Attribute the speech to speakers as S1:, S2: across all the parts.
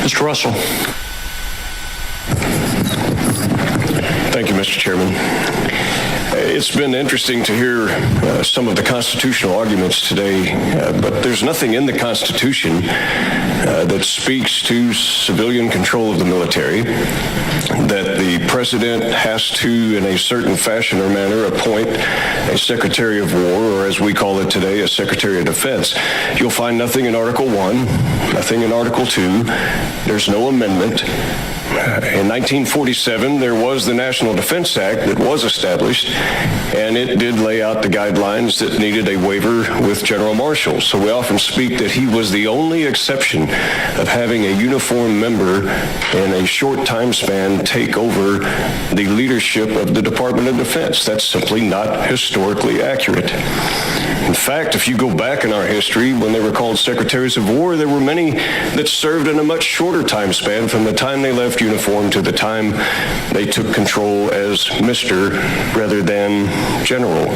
S1: Mr. Russell.
S2: Thank you, Mr. Chairman. It's been interesting to hear some of the constitutional arguments today, but there's nothing in the Constitution that speaks to civilian control of the military, that the president has to, in a certain fashion or manner, appoint a Secretary of War, or as we call it today, a Secretary of Defense. You'll find nothing in Article 1, nothing in Article 2. There's no amendment. In 1947, there was the National Defense Act that was established, and it did lay out the guidelines that needed a waiver with General Marshall. So we often speak that he was the only exception of having a uniformed member in a short time span take over the leadership of the Department of Defense. That's simply not historically accurate. In fact, if you go back in our history, when they were called Secretaries of War, there were many that served in a much shorter time span from the time they left uniform to the time they took control as Mr. rather than General.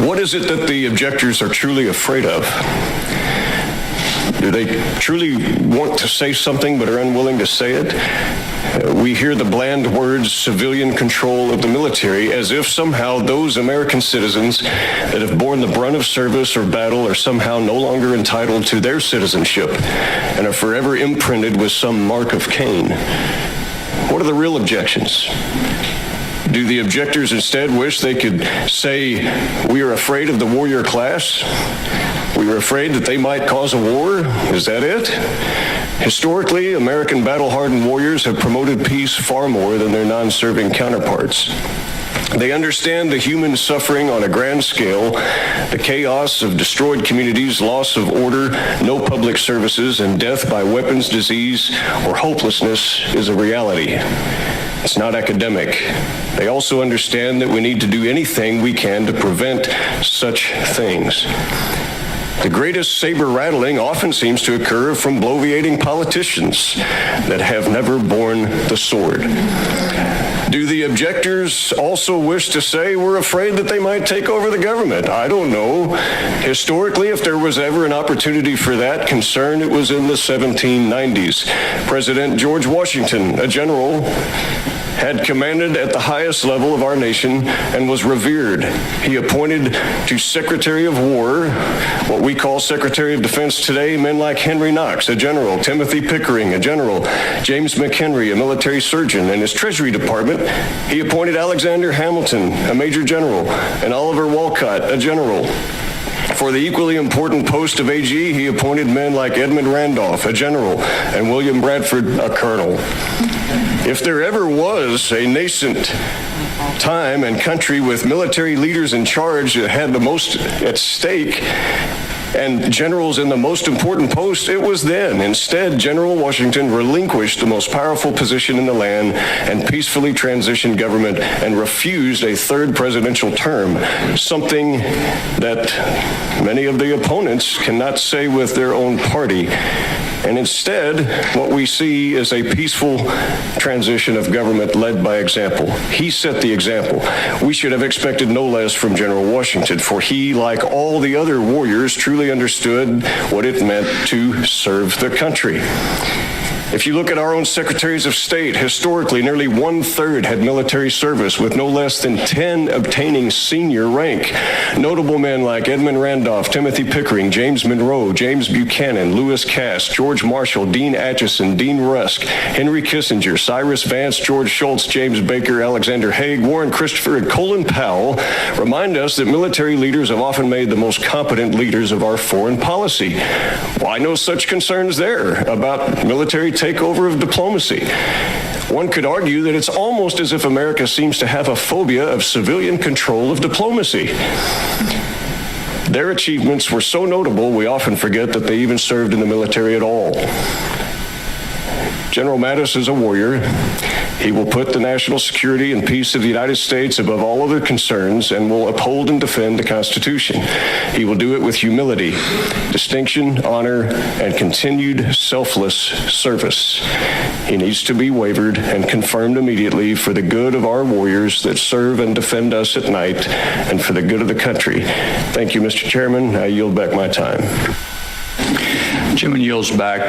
S2: What is it that the objectors are truly afraid of? Do they truly want to say something but are unwilling to say it? We hear the bland words civilian control of the military as if somehow those American citizens that have borne the brunt of service or battle are somehow no longer entitled to their citizenship and are forever imprinted with some mark of Cain. What are the real objections? Do the objectors instead wish they could say, we are afraid of the warrior class? We are afraid that they might cause a war? Is that it? Historically, American battle-hardened warriors have promoted peace far more than their non-serving counterparts. They understand the human suffering on a grand scale, the chaos of destroyed communities, loss of order, no public services, and death by weapons, disease, or hopelessness is a reality. It's not academic. They also understand that we need to do anything we can to prevent such things. The greatest saber rattling often seems to occur from bloviating politicians that have never borne the sword. Do the objectors also wish to say we're afraid that they might take over the government? I don't know. Historically, if there was ever an opportunity for that concern, it was in the 1790s. President George Washington, a general, had commanded at the highest level of our nation and was revered. He appointed to Secretary of War, what we call Secretary of Defense today, men like Henry Knox, a general, Timothy Pickering, a general, James McHenry, a military surgeon. In his Treasury Department, he appointed Alexander Hamilton, a major general, and Oliver Wolcott, a general. For the equally important post of AG, he appointed men like Edmund Randolph, a general, and William Bradford, a colonel. If there ever was a nascent time and country with military leaders in charge that had the most at stake and generals in the most important post, it was then. Instead, General Washington relinquished the most powerful position in the land and peacefully transitioned government and refused a third presidential term, something that many of the opponents cannot say with their own party. And instead, what we see is a peaceful transition of government led by example. He set the example. We should have expected no less from General Washington, for he, like all the other warriors, truly understood what it meant to serve the country. If you look at our own secretaries of state, historically, nearly 1/3 had military service, with no less than 10 obtaining senior rank. Notable men like Edmund Randolph, Timothy Pickering, James Monroe, James Buchanan, Lewis Cass, George Marshall, Dean Acheson, Dean Rusk, Henry Kissinger, Cyrus Vance, George Shultz, James Baker, Alexander Haig, Warren Christopher, and Colin Powell remind us that military leaders have often made the most competent leaders of our foreign policy. Why no such concerns there about military takeover of diplomacy? One could argue that it's almost as if America seems to have a phobia of civilian control of diplomacy. Their achievements were so notable, we often forget that they even served in the military at all. General Mattis is a warrior. He will put the national security and peace of the United States above all other concerns and will uphold and defend the Constitution. He will do it with humility, distinction, honor, and continued selfless service. He needs to be wavered and confirmed immediately for the good of our warriors that serve and defend us at night and for the good of the country. Thank you, Mr. Chairman. I yield back my time.
S1: Chairman yields back.